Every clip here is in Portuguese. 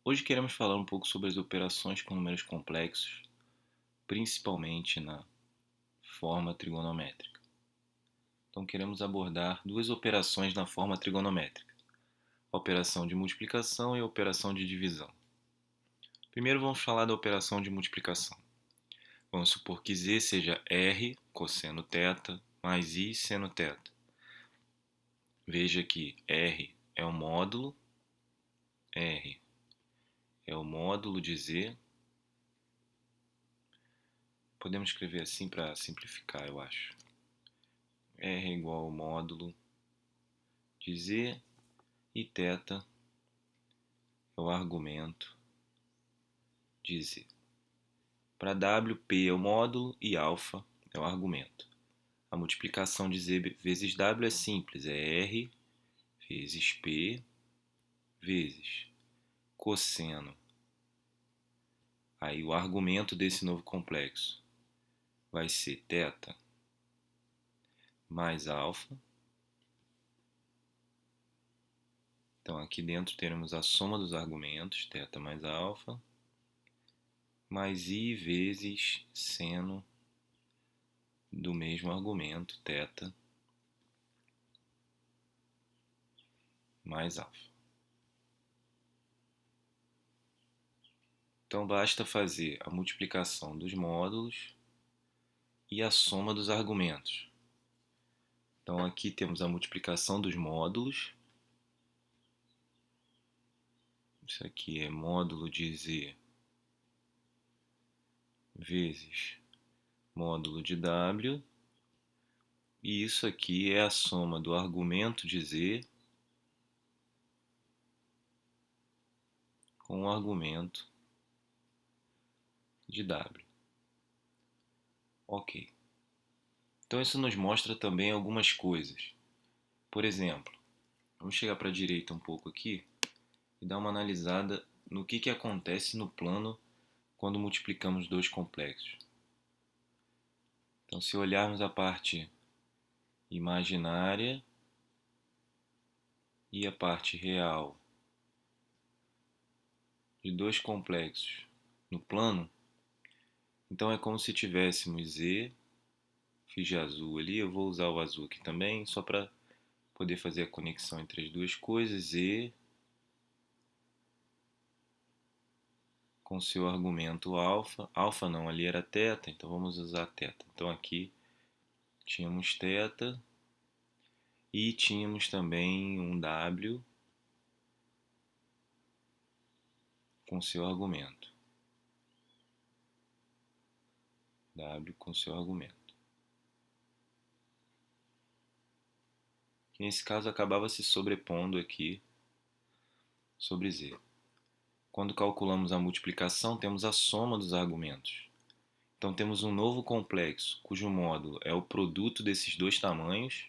Hoje queremos falar um pouco sobre as operações com números complexos, principalmente na forma trigonométrica. Então, queremos abordar duas operações na forma trigonométrica: a operação de multiplicação e a operação de divisão. Primeiro, vamos falar da operação de multiplicação. Vamos supor que z seja r cosseno θ mais i seno θ. Veja que r é o módulo de z. Podemos escrever assim para simplificar, eu acho. R é igual ao módulo de z e θ é o argumento de z. Para w, p é o módulo e alfa é o argumento. A multiplicação de z vezes w é simples, é r vezes p vezes cosseno. Aí o argumento desse novo complexo vai ser θ mais alfa. Então aqui dentro teremos a soma dos argumentos, θ mais alfa, mais i vezes seno do mesmo argumento, θ mais alfa. Então basta fazer a multiplicação dos módulos e a soma dos argumentos. Então aqui temos a multiplicação dos módulos. Isso aqui é módulo de z vezes módulo de w. E isso aqui é a soma do argumento de z com o argumento de w. Ok. Então isso nos mostra também algumas coisas. Por exemplo, vamos chegar para a direita um pouco aqui e dar uma analisada no que acontece no plano quando multiplicamos dois complexos. Então, se olharmos a parte imaginária e a parte real de dois complexos no plano, então é como se tivéssemos z, fiz de azul ali, eu vou usar o azul aqui também, só para poder fazer a conexão entre as duas coisas, z com seu argumento alfa, alfa não, ali era θ, então vamos usar θ. Então aqui tínhamos θ e tínhamos também um w com seu argumento. W com seu argumento. Que nesse caso acabava se sobrepondo aqui sobre z. Quando calculamos a multiplicação, temos a soma dos argumentos. Então temos um novo complexo, cujo módulo é o produto desses dois tamanhos,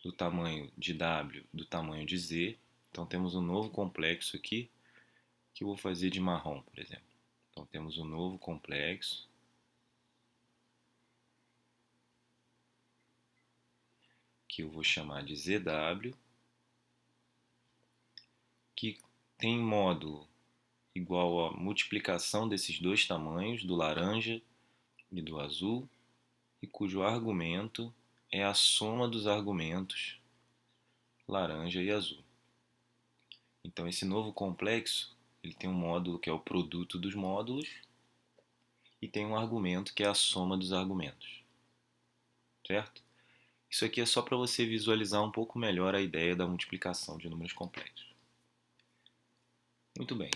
do tamanho de w, do tamanho de z. Então temos um novo complexo aqui, que eu vou fazer de marrom, por exemplo. Então temos um novo complexo que eu vou chamar de ZW, que tem módulo igual à multiplicação desses dois tamanhos, do laranja e do azul, e cujo argumento é a soma dos argumentos laranja e azul. Então esse novo complexo ele tem um módulo que é o produto dos módulos e tem um argumento que é a soma dos argumentos, certo? Isso aqui é só para você visualizar um pouco melhor a ideia da multiplicação de números complexos. Muito bem,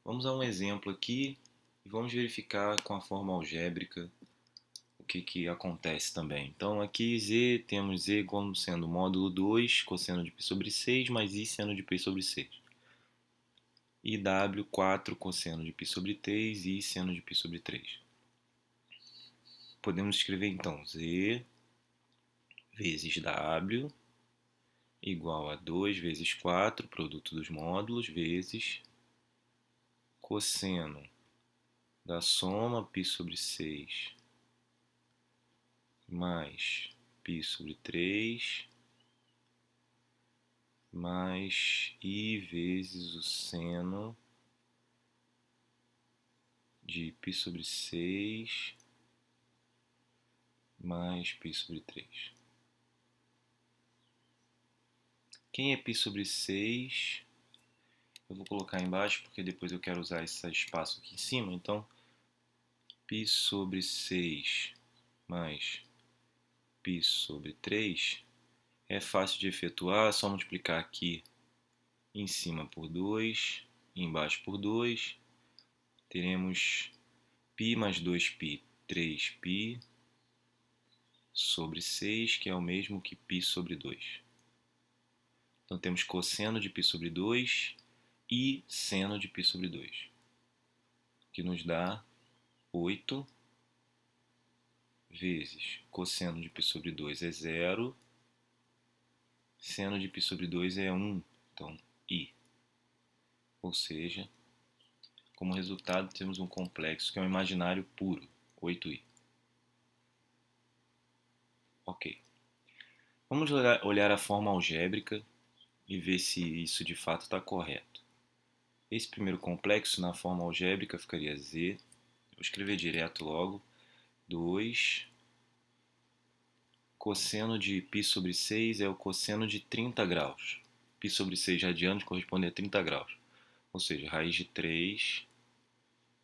vamos a um exemplo aqui e vamos verificar com a forma algébrica o que acontece também. Então aqui z, temos z como sendo módulo 2, cosseno de π sobre 6, mais i seno de π sobre 6. E w, 4, cosseno de π sobre 3, e i seno de π sobre 3. Podemos escrever então z vezes w igual a 2 vezes 4, produto dos módulos, vezes cosseno da soma π sobre 6 mais π sobre 3 mais i vezes o seno de π sobre 6 mais π sobre 3. Quem é π sobre 6? Eu vou colocar embaixo porque depois eu quero usar esse espaço aqui em cima. Então, π sobre 6 mais π sobre 3 é fácil de efetuar, é só multiplicar aqui em cima por 2 e embaixo por 2. Teremos π mais 2π, 3π sobre 6, que é o mesmo que π sobre 2. Então temos cosseno de π sobre 2 e seno de π sobre 2, que nos dá 8 vezes cosseno de π sobre 2 é 0, seno de π sobre 2 é 1, então i. Ou seja, como resultado temos um complexo que é um imaginário puro, 8i. Ok. Vamos olhar a forma algébrica e ver se isso de fato está correto. Esse primeiro complexo na forma algébrica ficaria z, vou escrever direto logo, 2 cosseno de π sobre 6 é o cosseno de 30 graus. π sobre 6 radianos corresponde a 30 graus. Ou seja, raiz de 3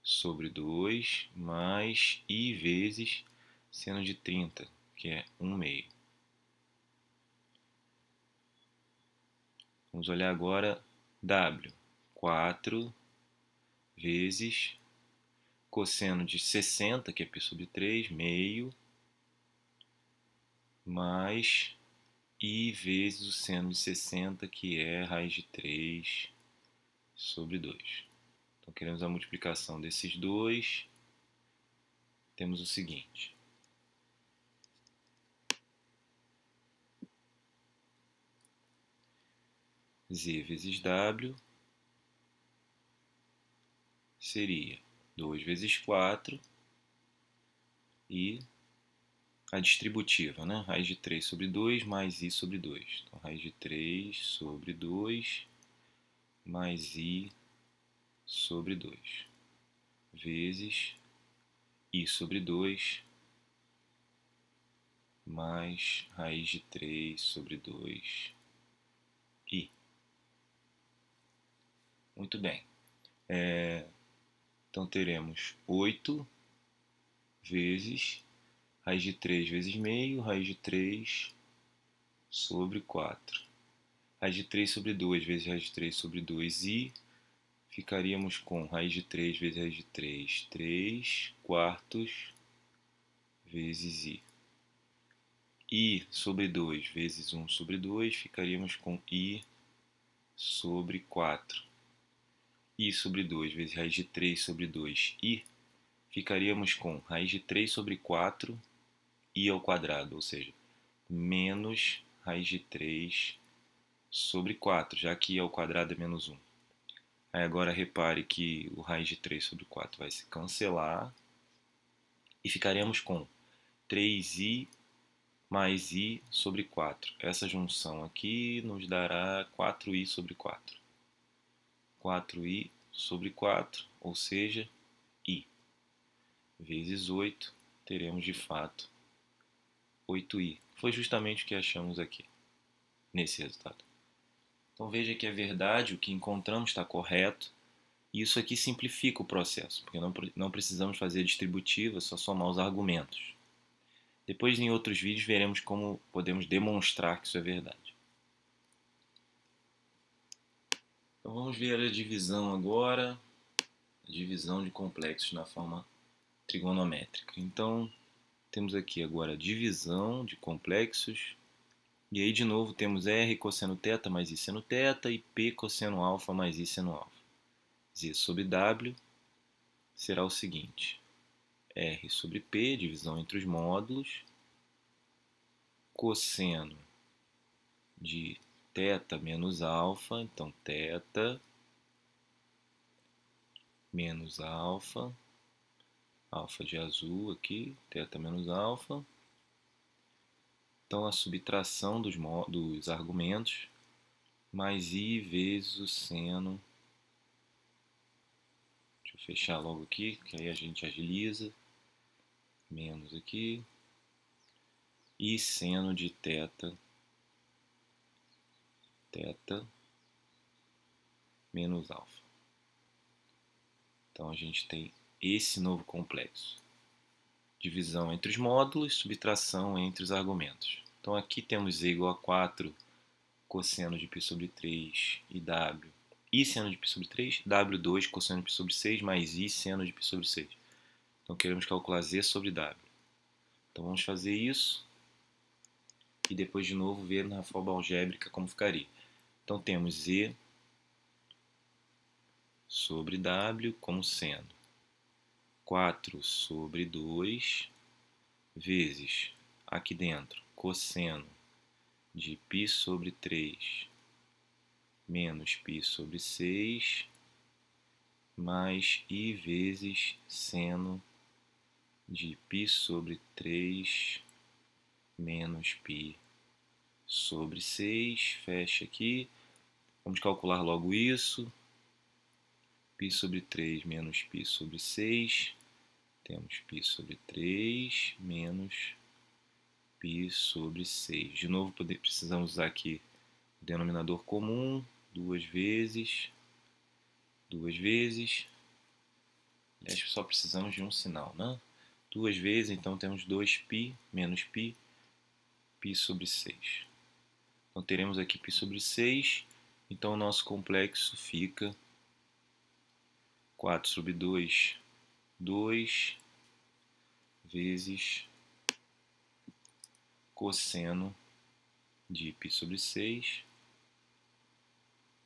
sobre 2 mais i vezes seno de 30, que é 1 meio. Vamos olhar agora w. 4 vezes cosseno de 60, que é π sobre 3, meio, mais i vezes o seno de 60, que é raiz de 3 sobre 2. Então, queremos a multiplicação desses dois. Temos o seguinte. Z vezes W seria 2 vezes 4 e a distributiva, né? Raiz de 3 sobre 2 mais i sobre 2. Então, raiz de 3 sobre 2 mais i sobre 2 vezes i sobre 2 mais raiz de 3 sobre 2 i. Muito bem. Então, teremos 8 vezes raiz de 3 vezes meio, raiz de 3 sobre 4. Raiz de 3 sobre 2 vezes raiz de 3 sobre 2i. Ficaríamos com raiz de 3 vezes raiz de 3, 3 quartos vezes i. I sobre 2 vezes 1 sobre 2, ficaríamos com i sobre 4. I sobre 2 vezes raiz de 3 sobre 2i, ficaríamos com raiz de 3 sobre 4 i ao quadrado, ou seja, menos raiz de 3 sobre 4, já que i ao quadrado é menos 1. Aí agora repare que o raiz de 3 sobre 4 vai se cancelar e ficaremos com 3i mais i sobre 4. Essa junção aqui nos dará 4i sobre 4. 4i sobre 4, ou seja, i vezes 8, teremos de fato 8i. Foi justamente o que achamos aqui, nesse resultado. Então veja que é verdade, o que encontramos está correto. E isso aqui simplifica o processo, porque não precisamos fazer a distributiva, só somar os argumentos. Depois, em outros vídeos, veremos como podemos demonstrar que isso é verdade. Então vamos ver a divisão agora, a divisão de complexos na forma trigonométrica. Então, temos aqui agora a divisão de complexos. E aí, de novo, temos R cosseno θ mais I seno θ e P cosseno alfa mais I seno alfa. Z sobre W será o seguinte. R sobre P, divisão entre os módulos. Cosseno de θ menos alfa, então θ menos alfa, alfa de azul aqui, θ menos alfa. Então, a subtração dos argumentos, mais i vezes o seno Deixa eu fechar logo aqui, que aí a gente agiliza. Menos aqui. E seno de θ menos alfa. Então a gente tem esse novo complexo. Divisão entre os módulos, subtração entre os argumentos. Então aqui temos z igual a 4 cosseno de π sobre 3 e w. I seno de π sobre 3, w2 cosseno de π sobre 6 mais i seno de π sobre 6. Então queremos calcular z sobre w. Então vamos fazer isso e depois de novo ver na forma algébrica como ficaria. Então temos z sobre w como sendo 4 sobre 2 vezes, aqui dentro, cosseno de π sobre 3 menos π sobre 6 mais i vezes seno de π sobre 3 menos π sobre 6. Fecha aqui. Vamos calcular logo isso. π sobre 3 menos π sobre 6. Temos π sobre 3 menos π sobre 6. De novo, precisamos usar aqui o denominador comum. Duas vezes. Aliás, só precisamos de um sinal, né? Duas vezes, então temos 2π menos π sobre 6. Então teremos aqui π sobre 6. Então o nosso complexo fica 4 sobre 2, 2 vezes cosseno de π sobre 6,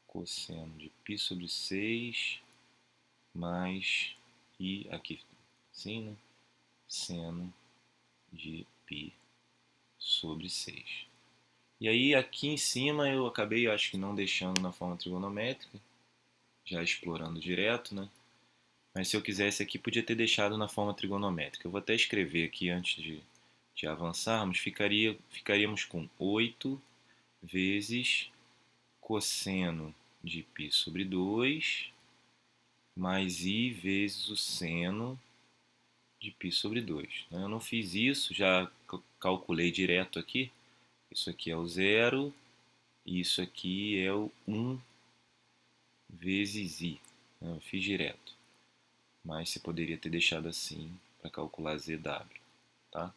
cosseno de π sobre 6, mais i, aqui assim, né? Seno de π sobre 6. E aí aqui em cima eu acabei, acho que não deixando na forma trigonométrica, já explorando direto, né? Mas se eu quisesse aqui, podia ter deixado na forma trigonométrica. Eu vou até escrever aqui antes de avançarmos. Ficaríamos com 8 vezes cosseno de π sobre 2 mais i vezes o seno de π sobre 2. Eu não fiz isso, já calculei direto aqui. Isso aqui é o 0 e isso aqui é o 1 vezes i. Eu fiz direto. Mas você poderia ter deixado assim para calcular zw, tá?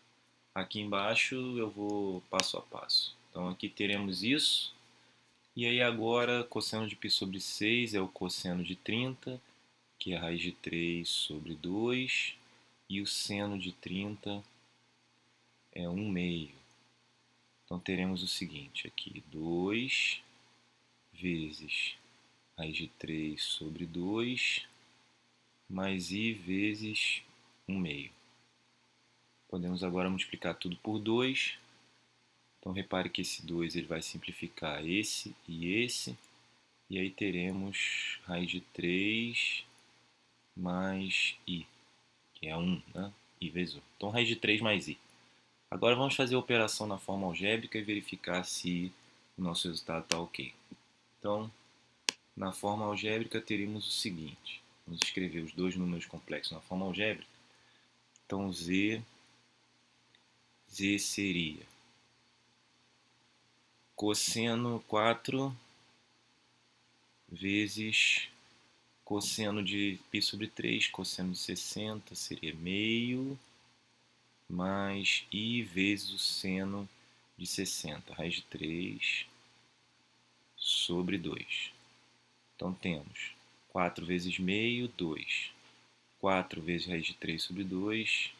Aqui embaixo eu vou passo a passo. Então aqui teremos isso. E aí agora cosseno de π sobre 6 é o cosseno de 30, que é a raiz de 3 sobre 2. E o seno de 30 é 1 meio. Então teremos o seguinte aqui, 2 vezes raiz de 3 sobre 2 mais i vezes 1 meio. Podemos agora multiplicar tudo por 2. Então repare que esse 2 ele vai simplificar esse e esse. E aí teremos raiz de 3 mais i, que é 1, né? I vezes 1. Então raiz de 3 mais i. Agora vamos fazer a operação na forma algébrica e verificar se o nosso resultado está ok. Então, na forma algébrica teríamos o seguinte. Vamos escrever os dois números complexos na forma algébrica. Então z seria cosseno 4 vezes cosseno de π sobre 3, cosseno de 60 seria meio, mais i vezes o seno de 60, raiz de 3 sobre 2. Então temos 4 vezes meio, 2. 4 vezes raiz de 3 sobre 2,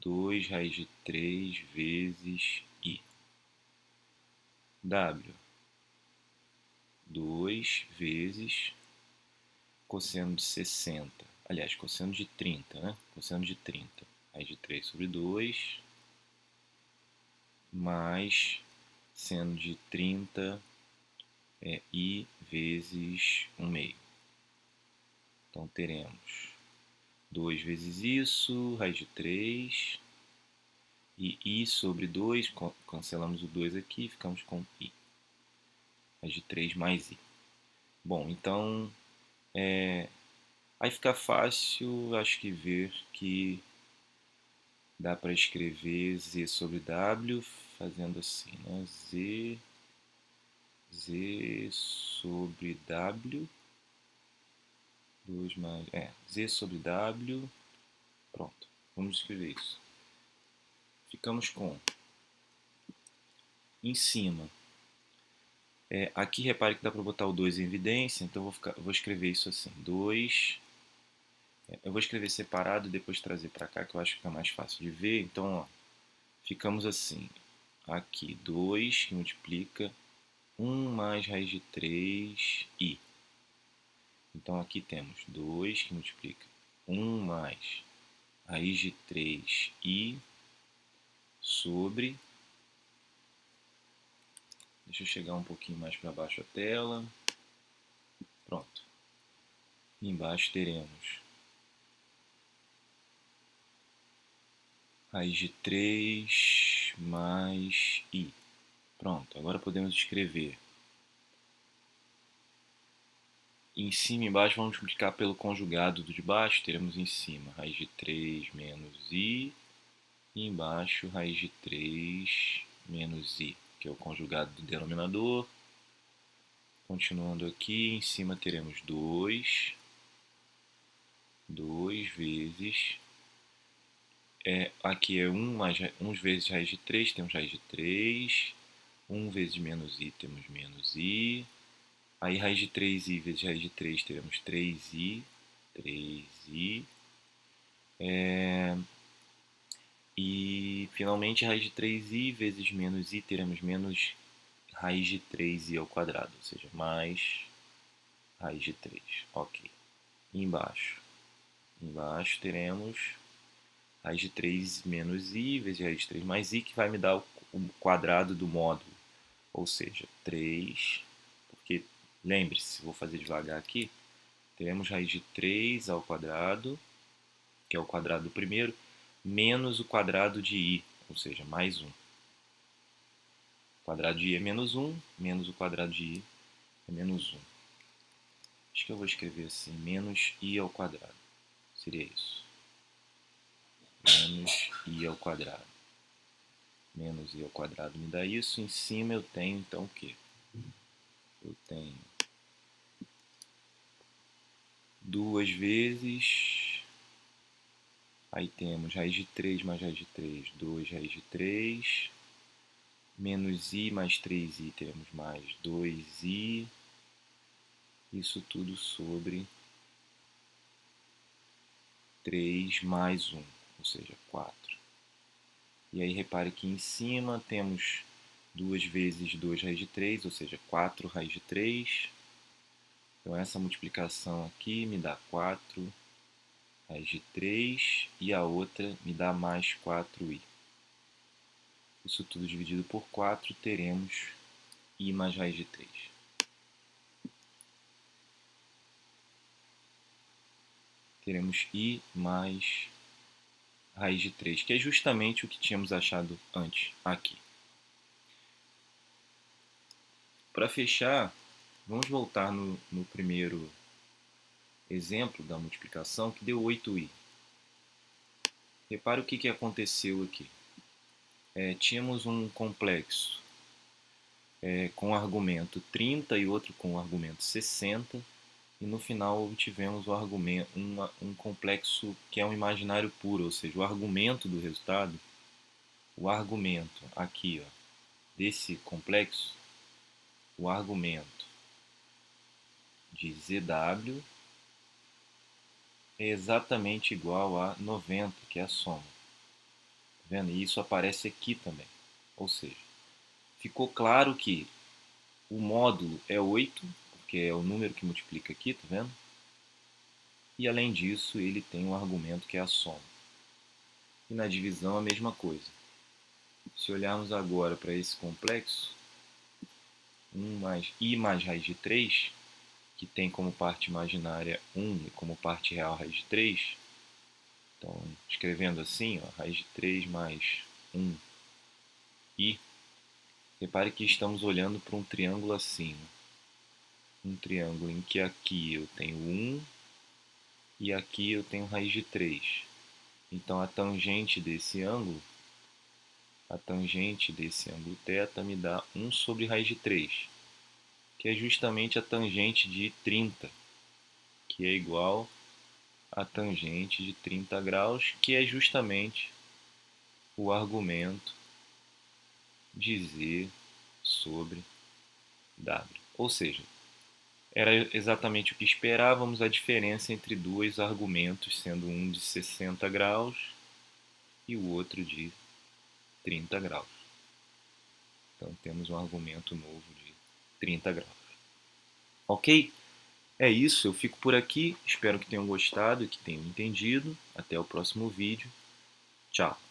2 raiz de 3 vezes i. W, 2 vezes cosseno de 60, aliás, cosseno de 30, né? Cosseno de 30, raiz de 3 sobre 2, mais seno de 30 é i vezes 1 meio. Então teremos 2 vezes isso, raiz de 3, e i sobre 2, cancelamos o 2 aqui, ficamos com i. Raiz de 3 mais i. Bom, então Aí fica fácil, acho que ver que dá para escrever z sobre w fazendo assim, né? Z sobre w, 2 mais, z sobre w, pronto. Vamos escrever isso. Ficamos com, em cima, aqui repare que dá para botar o 2 em evidência, então vou escrever isso assim, 2, eu vou escrever separado e depois trazer para cá, que eu acho que fica mais fácil de ver. Então, ó, ficamos assim, aqui 2 que multiplica 1 mais raiz de 3i. Então aqui temos 2 que multiplica 1 mais raiz de 3i sobre... Deixa eu chegar um pouquinho mais para baixo a tela. Pronto. E embaixo teremos raiz de 3 mais i. Pronto, agora podemos escrever. Em cima e embaixo vamos multiplicar pelo conjugado do de baixo. Teremos em cima raiz de 3 menos i. E embaixo raiz de 3 menos i, que é o conjugado do denominador. Continuando aqui, em cima teremos 2 vezes... aqui é 1 vezes raiz de 3, temos raiz de 3. 1 vezes menos i, temos menos i. Aí raiz de 3i vezes raiz de 3, teremos 3i. 3i. E finalmente raiz de 3i vezes menos i, teremos menos raiz de 3i ao quadrado, ou seja, mais raiz de 3. Ok. E embaixo teremos raiz de 3 menos i vezes raiz de 3 mais i, que vai me dar o quadrado do módulo, ou seja, 3, porque lembre-se, vou fazer devagar aqui, teremos raiz de 3 ao quadrado, que é o quadrado do primeiro, menos o quadrado de i, ou seja, mais 1. O quadrado de i é menos 1, menos o quadrado de i é menos 1. Acho que eu vou escrever assim, menos i ao quadrado. Seria isso. Menos i ao quadrado. Menos i ao quadrado me dá isso. Em cima eu tenho, então, o quê? Eu tenho 2 vezes... Aí temos raiz de 3 mais raiz de 3, 2 raiz de 3. Menos i mais 3i, teremos mais 2i. Isso tudo sobre 3 mais 1, ou seja, 4. E aí repare que em cima temos 2 vezes 2 raiz de 3, ou seja, 4 raiz de 3. Então essa multiplicação aqui me dá 4 raiz de 3 e a outra me dá mais 4i. Isso tudo dividido por 4, teremos i mais raiz de 3. Teremos i mais raiz de 3, que é justamente o que tínhamos achado antes aqui. Para fechar, vamos voltar no primeiro exemplo da multiplicação, que deu 8i. Repare o que aconteceu aqui. Tínhamos um complexo com argumento 30 e outro com argumento 60, e no final obtivemos um complexo que é um imaginário puro, ou seja, o argumento do resultado, o argumento aqui, ó, desse complexo, o argumento de ZW é exatamente igual a 90, que é a soma. Tá vendo? E isso aparece aqui também. Ou seja, ficou claro que o módulo é 8, porque é o número que multiplica aqui, tá vendo? E além disso, ele tem um argumento que é a soma. E na divisão a mesma coisa. Se olharmos agora para esse complexo, 1 mais i mais raiz de 3, que tem como parte imaginária 1 e como parte real raiz de 3, então escrevendo assim, ó, raiz de 3 mais 1i, repare que estamos olhando para um triângulo assim, um triângulo em que aqui eu tenho 1, e aqui eu tenho raiz de 3. Então a tangente desse ângulo θ me dá 1 sobre raiz de 3, que é justamente a tangente de 30, que é igual a tangente de 30 graus, que é justamente o argumento de Z sobre W. Ou seja, era exatamente o que esperávamos, a diferença entre dois argumentos, sendo um de 60 graus e o outro de 30 graus. Então temos um argumento novo de 30 graus. Ok? É isso, eu fico por aqui. Espero que tenham gostado e que tenham entendido. Até o próximo vídeo. Tchau!